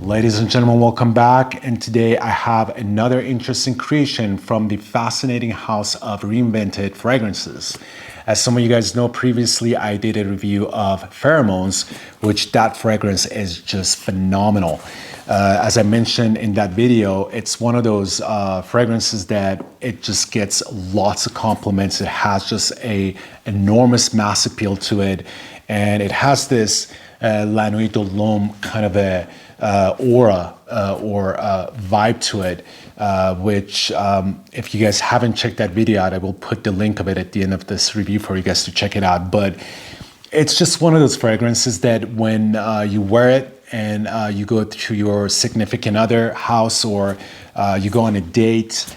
Ladies and gentlemen, welcome back. And today I have another interesting creation from the fascinating house of Reinvented fragrances. As some of you guys know, previously I did a review of Pheromones, which that fragrance is just phenomenal. As I mentioned in that video, it's one of those fragrances that it just gets lots of compliments. It has just a enormous mass appeal to it. And it has this La Nuit de l'Homme kind of a aura or vibe to it, which if you guys haven't checked that video out, I will put the link of it at the end of this review for you guys to check it out. But it's just one of those fragrances that when you wear it and you go to your significant other house or you go on a date,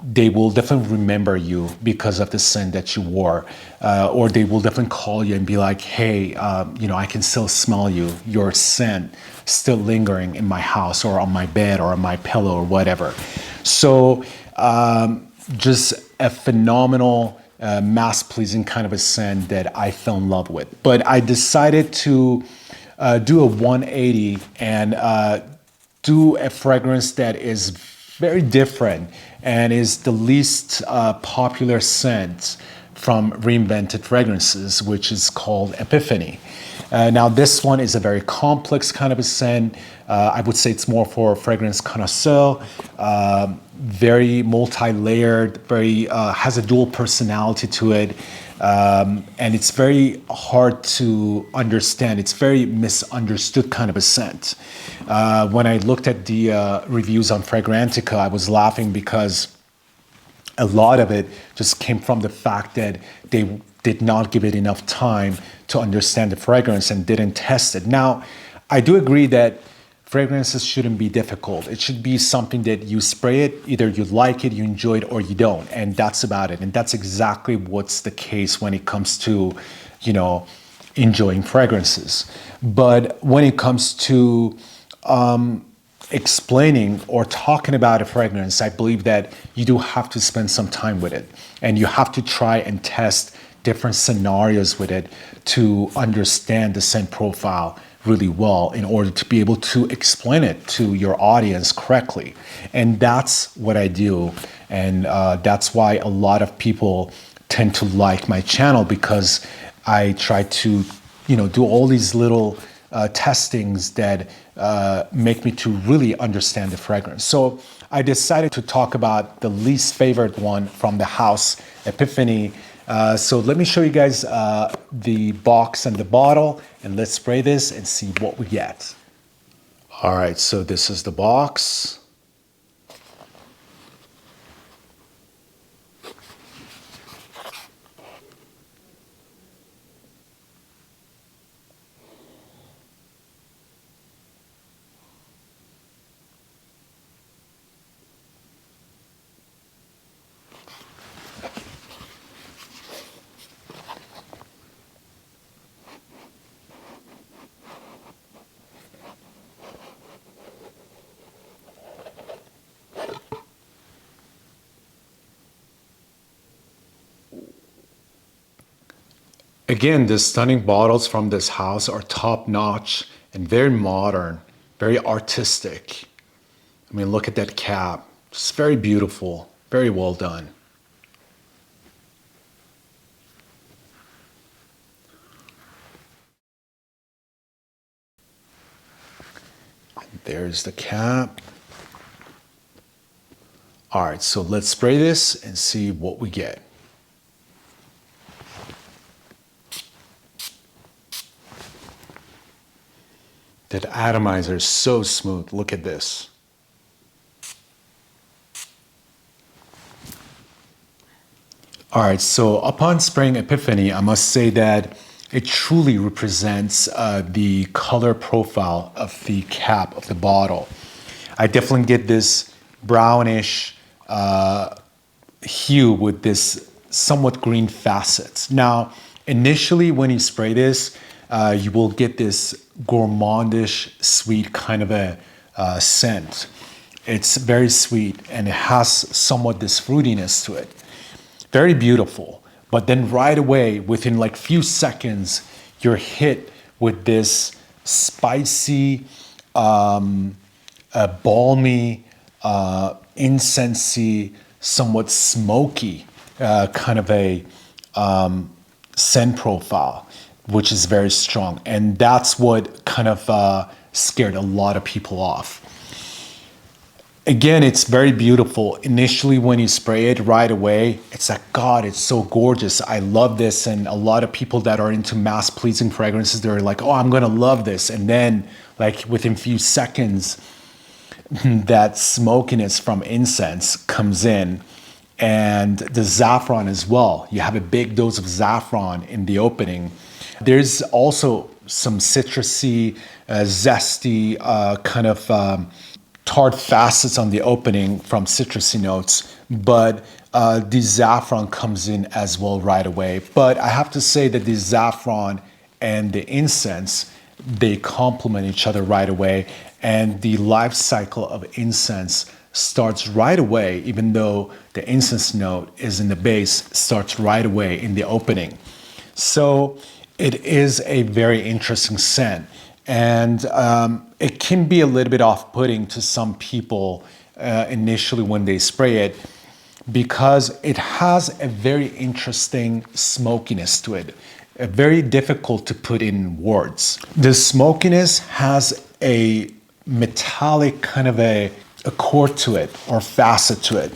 they will definitely remember you because of the scent that you wore, or they will definitely call you and be like, hey, I can still smell you, your scent still lingering in my house or on my bed or on my pillow or whatever. So just a phenomenal mass-pleasing kind of a scent that I fell in love with. But I decided to do a 180 and do a fragrance that is very different and is the least popular scent from Reinvented fragrances, which is called Epiphany. Now this one is a very complex kind of a scent. I would say it's more for fragrance connoisseur, very multi-layered, very has a dual personality to it. And it's very hard to understand. It's very misunderstood kind of a scent. When I looked at the reviews on Fragrantica, I was laughing because a lot of it just came from the fact that they did not give it enough time to understand the fragrance and didn't test it. Now, I do agree that fragrances shouldn't be difficult. It should be something that you spray it, either you like it, you enjoy it, or you don't. And that's about it. And that's exactly what's the case when it comes to, enjoying fragrances. But when it comes to explaining or talking about a fragrance, I believe that you do have to spend some time with it. And you have to try and test different scenarios with it to understand the scent profile really well in order to be able to explain it to your audience correctly. And that's what I do. And that's why a lot of people tend to like my channel, because I try to, do all these little testings that make me to really understand the fragrance. So I decided to talk about the least favorite one from the house, Epiphany. So let me show you guys the box and the bottle, and let's spray this and see what we get. All right, so this is the box. Again, the stunning bottles from this house are top-notch and very modern, very artistic. I mean, look at that cap. It's very beautiful, very well done. And there's the cap. All right, so let's spray this and see what we get. That atomizer is so smooth. Look at this. All right, so upon spraying Epiphany, I must say that it truly represents the color profile of the cap of the bottle. I definitely get this brownish hue with this somewhat green facets. Now, initially when you spray this, you will get this gourmandish, sweet kind of a scent. It's very sweet and it has somewhat this fruitiness to it. Very beautiful. But then right away, within like few seconds, you're hit with this spicy, a balmy, incensey, somewhat smoky kind of a scent profile, which is very strong. And that's what kind of scared a lot of people off. Again, it's very beautiful. Initially, when you spray it right away, it's like, God, it's so gorgeous. I love this. And a lot of people that are into mass-pleasing fragrances, they're like, oh, I'm going to love this. And then, like, within a few seconds, that smokiness from incense comes in. And the saffron as well. You have a big dose of saffron in the opening. There's also some citrusy, zesty, kind of tart facets on the opening from citrusy notes, but the saffron comes in as well right away. But I have to say that the saffron and the incense, they complement each other right away, and the life cycle of incense starts right away, even though the incense note is in the base, starts right away in the opening. So it is a very interesting scent. And it can be a little bit off-putting to some people initially when they spray it, because it has a very interesting smokiness to it, very difficult to put in words. The smokiness has a metallic kind of a core to it, or facet to it,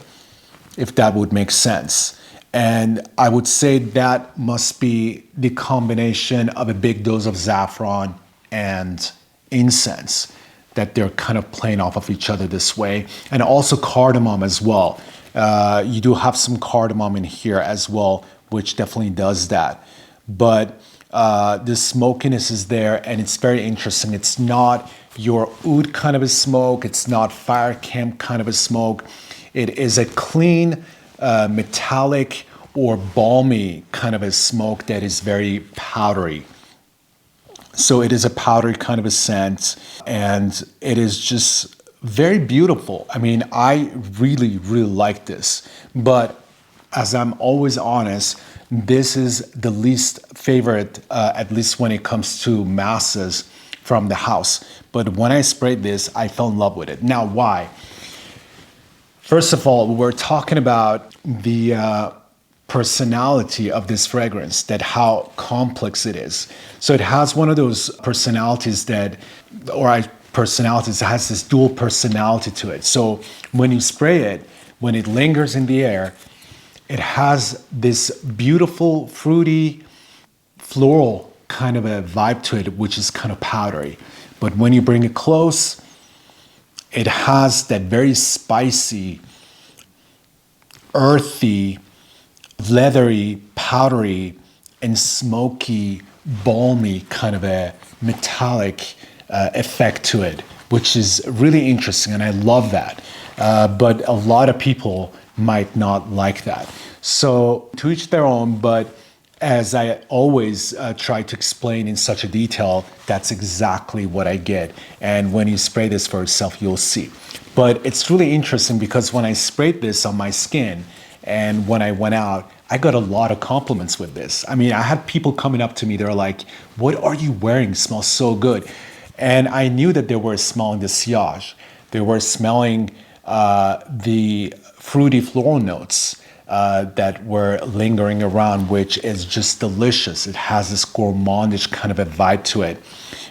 if that would make sense. And I would say that must be the combination of a big dose of saffron and incense, that they're kind of playing off of each other this way. And also cardamom as well. You do have some cardamom in here as well, which definitely does that. But the smokiness is there, and it's very interesting. It's not your oud kind of a smoke. It's not fire camp kind of a smoke. It is a clean, metallic or balmy kind of a smoke that is very powdery. So it is a powdery kind of a scent, and it is just very beautiful. I mean, I really, really like this. But as I'm always honest, this is the least favorite, at least when it comes to masses from the house. But when I sprayed this, I fell in love with it. Now, why? First of all, we're talking about the personality of this fragrance, that how complex it is. So it has one of those personalities that has this dual personality to it. So when you spray it, when it lingers in the air, it has this beautiful, fruity, floral kind of a vibe to it, which is kind of powdery. But when you bring it close, it has that very spicy, earthy, leathery, powdery, and smoky, balmy kind of a metallic effect to it, which is really interesting, and I love that. But a lot of people might not like that. So to each their own, but as I always try to explain in such a detail, that's exactly what I get. And when you spray this for yourself, you'll see. But it's really interesting because when I sprayed this on my skin, and when I went out, I got a lot of compliments with this. I mean, I had people coming up to me, they're like, what are you wearing? It smells so good. And I knew that they were smelling the sillage. They were smelling the fruity floral notes that were lingering around, which is just delicious. It has this gourmandish kind of a vibe to it.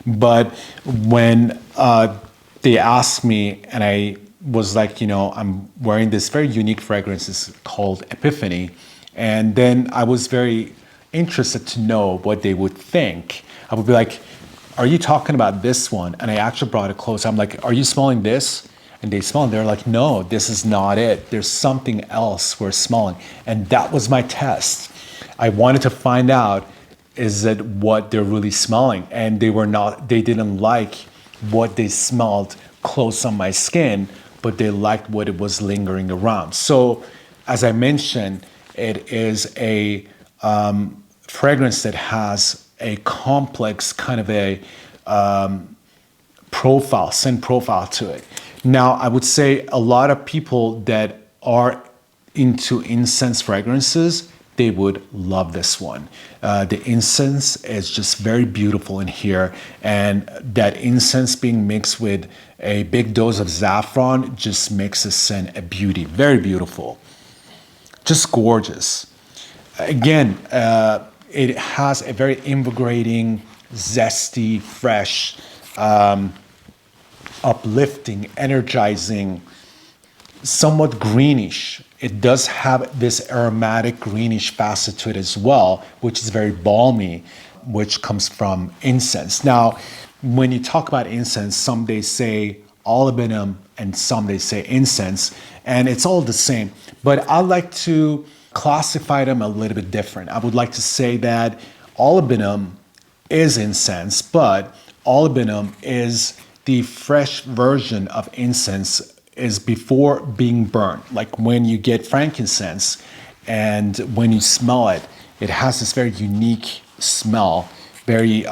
But when they asked me, and I was like, I'm wearing this very unique fragrance, it's called Epiphany. And then I was very interested to know what they would think. I would be like, are you talking about this one? And I actually brought it close. I'm like, are you smelling this? And they smell, and they're like, no, this is not it. There's something else we're smelling. And that was my test. I wanted to find out, is it what they're really smelling? And they didn't like what they smelled close on my skin, but they liked what it was lingering around. So as I mentioned, it is a fragrance that has a complex kind of a scent profile to it. Now, I would say a lot of people that are into incense fragrances, they would love this one. The incense is just very beautiful in here, and that incense being mixed with a big dose of saffron just makes the scent a beauty. Very beautiful. Just gorgeous. Again, it has a very invigorating, zesty, fresh, uplifting, energizing, somewhat greenish. It does have this aromatic greenish facet to it as well, which is very balmy, which comes from incense. Now, when you talk about incense, some they say olibanum and some they say incense, and it's all the same. But I like to classify them a little bit different. I would like to say that olibanum is incense, but olibanum is the fresh version of incense is before being burned. Like when you get frankincense and when you smell it, it has this very unique smell, very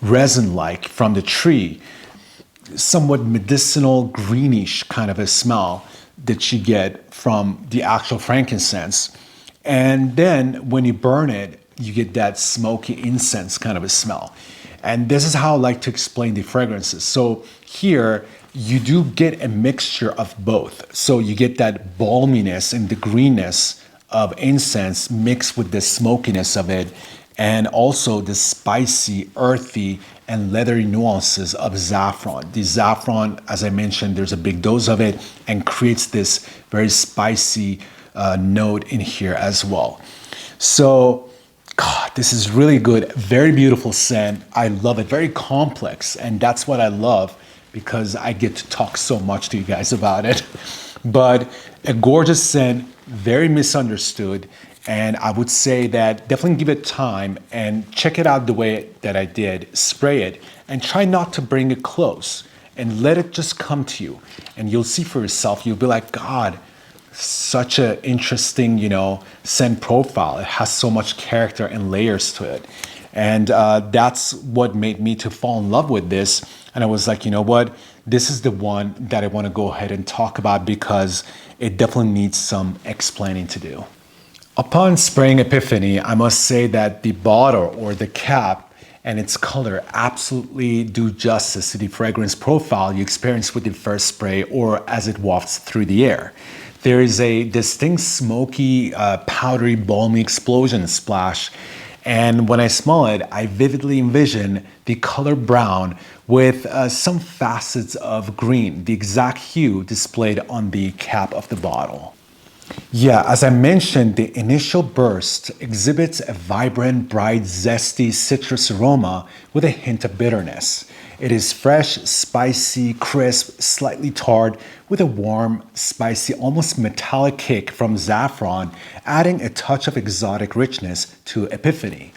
resin-like from the tree, somewhat medicinal greenish kind of a smell that you get from the actual frankincense. And then when you burn it, you get that smoky incense kind of a smell. And this is how I like to explain the fragrances. So here, you do get a mixture of both. So you get that balminess and the greenness of incense mixed with the smokiness of it, and also the spicy, earthy, and leathery nuances of saffron. The saffron, as I mentioned, there's a big dose of it and creates this very spicy note in here as well. So, God, this is really good. Very beautiful scent. I love it. Very complex, and that's what I love, because I get to talk so much to you guys about it. But a gorgeous scent, very misunderstood. And I would say that definitely give it time and check it out the way that I did. Spray it and try not to bring it close and let it just come to you. And you'll see for yourself, you'll be like, God, such an interesting, scent profile. It has so much character and layers to it. And that's what made me to fall in love with this. And I was like, you know what? This is the one that I want to go ahead and talk about because it definitely needs some explaining to do. Upon spraying Epiphany, I must say that the bottle or the cap and its color absolutely do justice to the fragrance profile you experience with the first spray or as it wafts through the air. There is a distinct smoky, powdery, balmy explosion splash. And when I smell it, I vividly envision the color brown with some facets of green, the exact hue displayed on the cap of the bottle. Yeah, as I mentioned, the initial burst exhibits a vibrant, bright, zesty citrus aroma with a hint of bitterness. It is fresh, spicy, crisp, slightly tart, with a warm, spicy, almost metallic kick from saffron, adding a touch of exotic richness to Epiphany.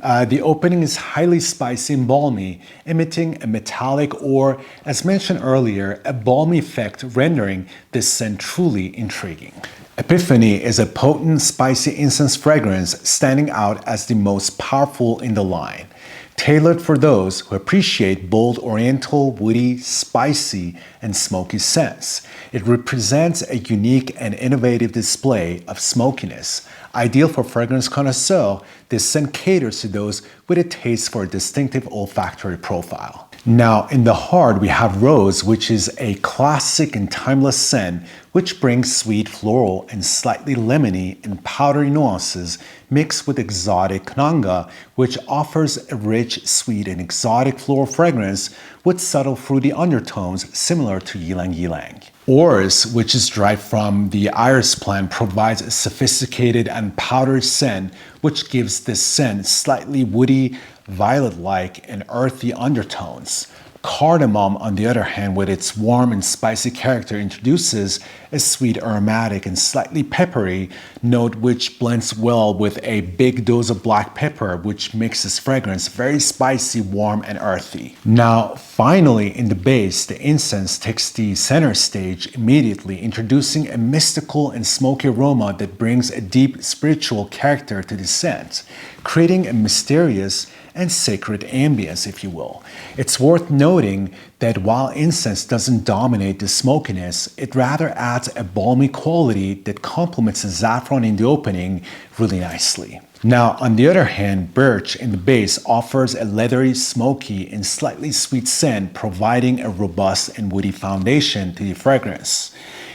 The opening is highly spicy and balmy, emitting a metallic or, as mentioned earlier, a balmy effect, rendering this scent truly intriguing. Epiphany is a potent, spicy incense fragrance standing out as the most powerful in the line, tailored for those who appreciate bold oriental, woody, spicy, and smoky scents. It represents a unique and innovative display of smokiness. Ideal for fragrance connoisseurs, this scent caters to those with a taste for a distinctive olfactory profile. Now, in the heart, we have Rose, which is a classic and timeless scent which brings sweet floral and slightly lemony and powdery nuances mixed with exotic Kananga, which offers a rich, sweet, and exotic floral fragrance with subtle fruity undertones similar to ylang ylang. Orris, which is derived from the iris plant, provides a sophisticated and powdery scent which gives this scent slightly woody, violet-like, and earthy undertones. Cardamom, on the other hand, with its warm and spicy character, introduces a sweet, aromatic, and slightly peppery note which blends well with a big dose of black pepper, which makes this fragrance very spicy, warm, and earthy. Now, finally, in the base, the incense takes the center stage immediately, introducing a mystical and smoky aroma that brings a deep spiritual character to the scent, creating a mysterious and sacred ambience, if you will. It's worth noting that while incense doesn't dominate the smokiness, it rather adds a balmy quality that complements the saffron in the opening really nicely. Now, on the other hand, birch in the base offers a leathery, smoky, and slightly sweet scent, providing a robust and woody foundation to the fragrance.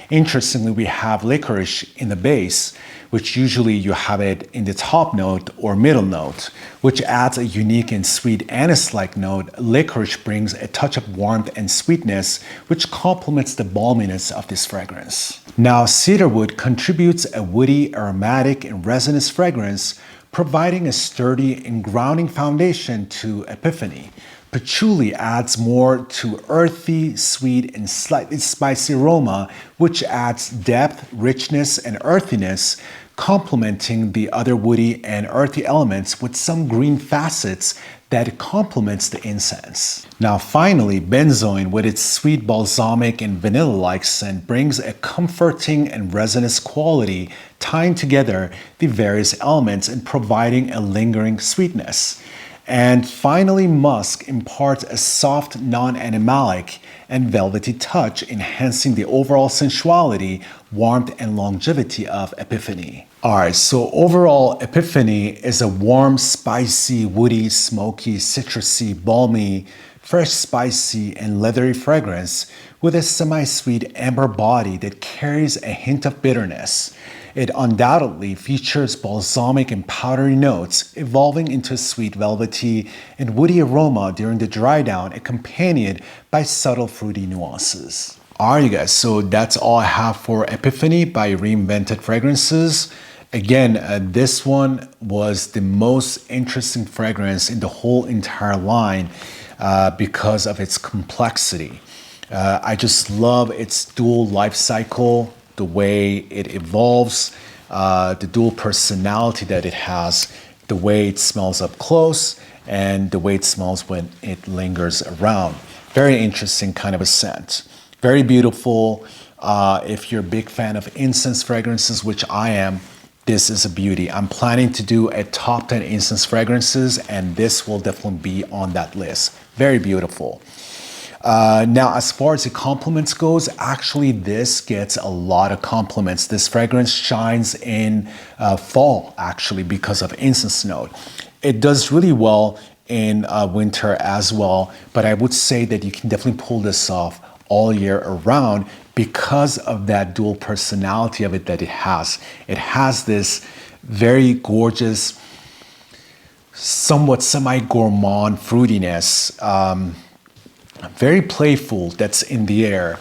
Interestingly, we have licorice in the base, which usually you have it in the top note or middle note, which adds a unique and sweet anise-like note. Licorice brings a touch of warmth and sweetness, which complements the balminess of this fragrance. Now, cedarwood contributes a woody, aromatic, and resinous fragrance, providing a sturdy and grounding foundation to Epiphany. Patchouli adds more to earthy, sweet, and slightly spicy aroma, which adds depth, richness, and earthiness, complementing the other woody and earthy elements with some green facets that complements the incense. Now finally, benzoin with its sweet balsamic and vanilla-like scent brings a comforting and resinous quality, tying together the various elements and providing a lingering sweetness. And finally, musk imparts a soft, non-animalic and velvety touch, enhancing the overall sensuality, warmth, and longevity of Epiphany. Alright, so overall, Epiphany is a warm, spicy, woody, smoky, citrusy, balmy, fresh, spicy, and leathery fragrance with a semi-sweet amber body that carries a hint of bitterness. It undoubtedly features balsamic and powdery notes, evolving into a sweet, velvety, and woody aroma during the dry down, accompanied by subtle fruity nuances. Alright, you guys, so that's all I have for Epiphany by Reinvented Fragrances. Again, this one was the most interesting fragrance in the whole entire line because of its complexity. I just love its dual life cycle, the way it evolves, the dual personality that it has, the way it smells up close, and the way it smells when it lingers around. Very interesting kind of a scent. Very beautiful. If you're a big fan of incense fragrances, which I am, this is a beauty. I'm planning to do a top 10 incense fragrances, and this will definitely be on that list. Very beautiful. Now, as far as the compliments goes, actually this gets a lot of compliments. This fragrance shines in fall, actually, because of incense note. It does really well in winter as well, but I would say that you can definitely pull this off all year around because of that dual personality of it that it has. It has this very gorgeous, somewhat semi-gourmand fruitiness, very playful that's in the air,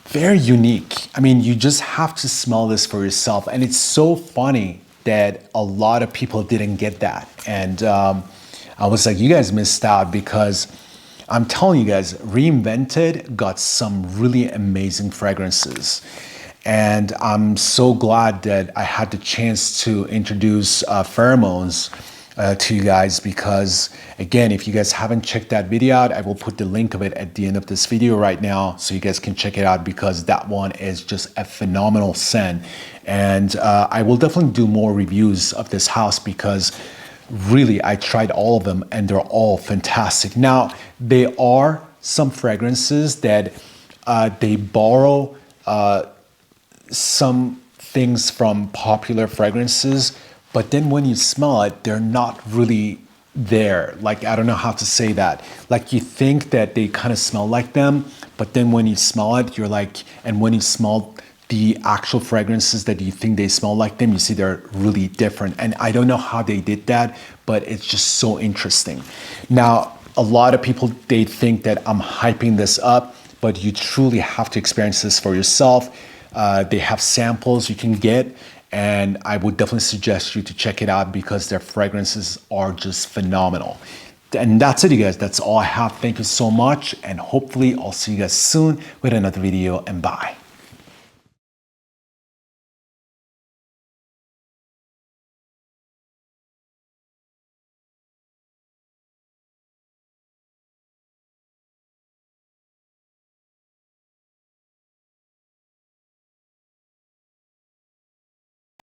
very unique. I mean, you just have to smell this for yourself, and it's so funny that a lot of people didn't get that. And I was like, you guys missed out, because I'm telling you guys, Reinvented got some really amazing fragrances. And I'm so glad that I had the chance to introduce pheromones to you guys, because again, if you guys haven't checked that video out, I will put the link of it at the end of this video right now so you guys can check it out, because that one is just a phenomenal scent. And I will definitely do more reviews of this house, because really I tried all of them and they're all fantastic. Now, there are some fragrances that they borrow some things from popular fragrances, but then when you smell it, they're not really there. Like, I don't know how to say that. Like, you think that they kind of smell like them, but then when you smell it, you're like, and when you smell the actual fragrances that you think they smell like them, you see they're really different. And I don't know how they did that, but it's just so interesting. Now, a lot of people, they think that I'm hyping this up, but you truly have to experience this for yourself. They have samples you can get, and I would definitely suggest you to check it out, because their fragrances are just phenomenal. And that's it, you guys. That's all I have. Thank you so much, and hopefully I'll see you guys soon with another video, and bye.